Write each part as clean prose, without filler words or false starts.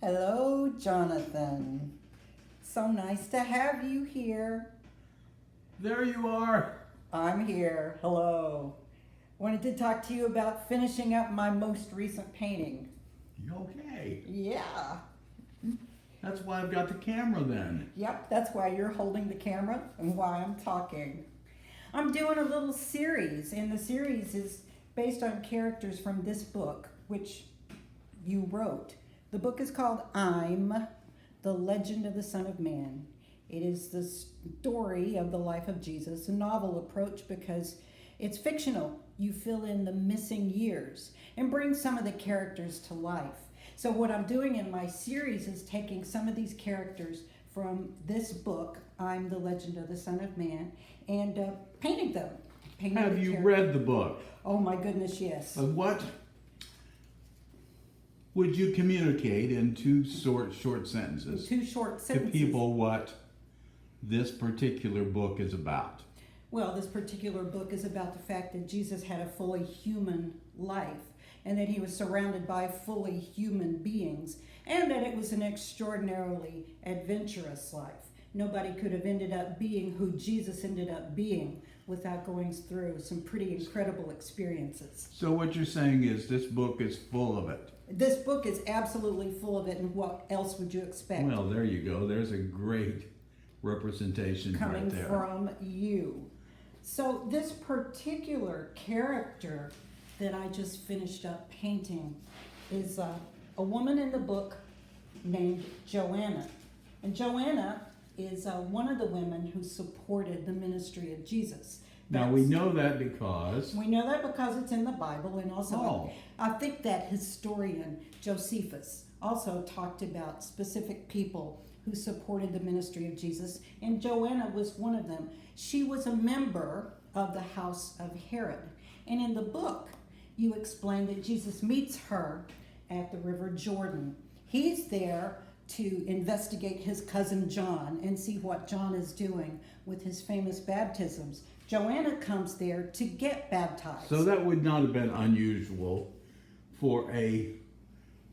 Hello, Jonathan. So nice to have you here. There you are. I'm here. Hello. Wanted to talk to you about finishing up my most recent painting. You okay? Yeah. That's why I've got the camera then. Yep, that's why you're holding the camera and why I'm talking. I'm doing a little series, and the series is based on characters from this book, which you wrote. The book is called I'm, The Legend of the Son of Man. It is the story of the life of Jesus, a novel approach because it's fictional. You fill in the missing years and bring some of the characters to life. So what I'm doing in my series is taking some of these characters from this book, I'm the Legend of the Son of Man, and painting them. Have you read the book? Oh my goodness, yes. What would you communicate in two short sentences Two short to sentences. people what this particular book is about? Well, this particular book is about the fact that Jesus had a fully human life and that he was surrounded by fully human beings and that it was an extraordinarily adventurous life. Nobody could have ended up being who Jesus ended up being without going through some pretty incredible experiences. So what you're saying is this book is full of it. This book is absolutely full of it, and what else would you expect? Well, there you go. There's a great representation Coming right there. from you. So this particular character that I just finished up painting is a woman in the book named Joanna. And Joanna is one of the women who supported the ministry of Jesus. Now we know that because We know that because it's in the Bible, and also Oh. I think that historian Josephus also talked about specific people who supported the ministry of Jesus, and Joanna was one of them. She was a member of the house of Herod. And in the book, you explain that Jesus meets her at the River Jordan. He's there to investigate his cousin John and see what John is doing with his famous baptisms. Joanna comes there to get baptized. So that would not have been unusual for a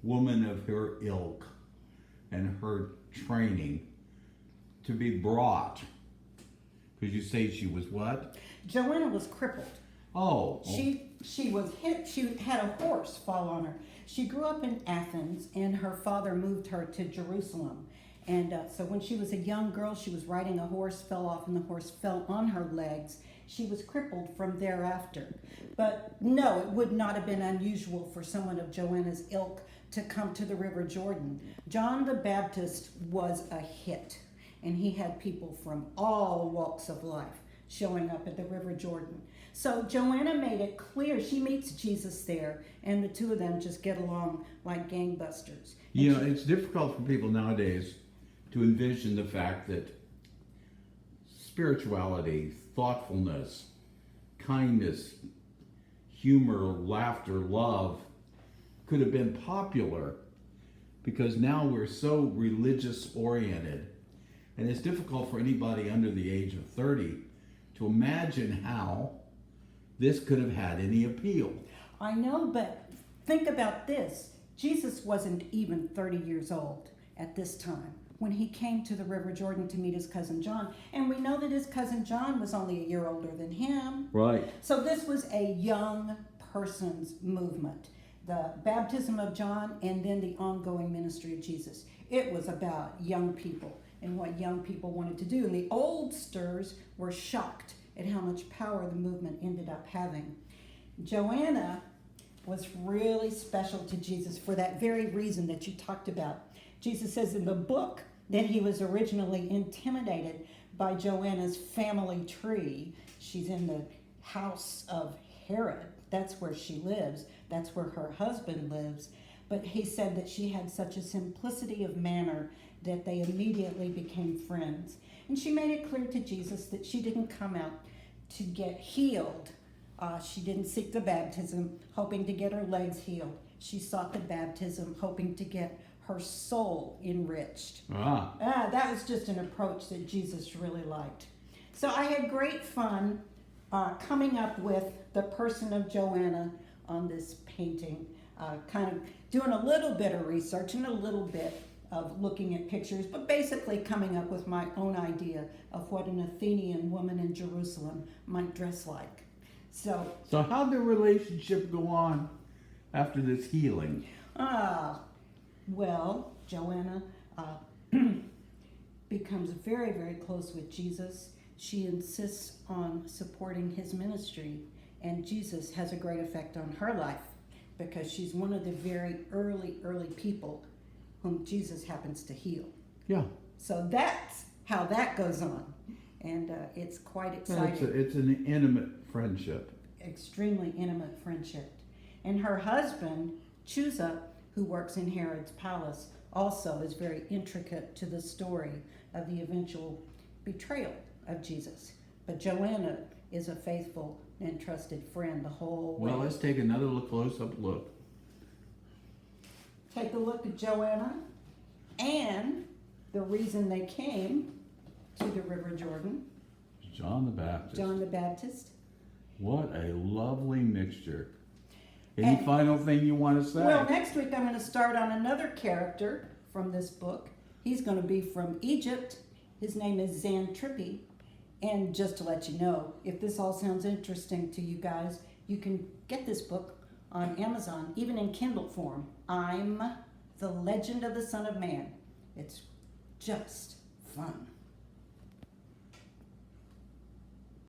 woman of her ilk and her training to be brought. Because you say she was what? Joanna was crippled. Oh. She was hit. She had a horse fall on her. She grew up in Athens, and her father moved her to Jerusalem. And so when she was a young girl, she was riding a horse, fell off, and the horse fell on her legs. She was crippled from thereafter. But no, it would not have been unusual for someone of Joanna's ilk to come to the River Jordan. John the Baptist was a hit, and he had people from all walks of life showing up at the River Jordan. So Joanna made it clear, she meets Jesus there, and the two of them just get along like gangbusters. You know, it's difficult for people nowadays to envision the fact that spirituality, thoughtfulness, kindness, humor, laughter, love could have been popular because now we're so religious oriented, and it's difficult for anybody under the age of 30 to imagine how this could have had any appeal. I know, but think about this. Jesus wasn't even 30 years old at this time when he came to the River Jordan to meet his cousin John. And we know that his cousin John was only a year older than him. Right. So this was a young person's movement. The baptism of John and then the ongoing ministry of Jesus. It was about young people and what young people wanted to do. And the oldsters were shocked at how much power the movement ended up having. Joanna was really special to Jesus for that very reason that you talked about. Jesus says in the book that he was originally intimidated by Joanna's family tree. She's in the house of Herod. That's where she lives. That's where her husband lives. But he said that she had such a simplicity of manner that they immediately became friends. And she made it clear to Jesus that she didn't come out to get healed. She didn't seek the baptism hoping to get her legs healed. She sought the baptism hoping to get her soul enriched. That was just an approach that Jesus really liked. So I had great fun coming up with the person of Joanna on this painting, kind of doing a little bit of research and a little bit of looking at pictures, but basically coming up with my own idea of what an Athenian woman in Jerusalem might dress like. So, how'd the relationship go on after this healing? well, Joanna becomes very, very close with Jesus. She insists on supporting his ministry, and Jesus has a great effect on her life because she's one of the very early people whom Jesus happens to heal. Yeah. So that's how that goes on, and it's quite exciting. It's an intimate friendship. Extremely intimate friendship. And her husband, Chusa, who works in Herod's palace, also is very intricate to the story of the eventual betrayal of Jesus. But Joanna is a faithful and trusted friend the whole way. Well, let's take another close-up look. Take a look at Joanna and the reason they came to the River Jordan. John the Baptist. John the Baptist. What a lovely mixture. Any And- final thing you want to say? Well, next week I'm going to start on another character from this book. He's going to be from Egypt. His name is Xantrippe. And just to let you know, if this all sounds interesting to you guys, you can get this book on Amazon, even in Kindle form. I'm the Legend of the Son of Man. It's just fun.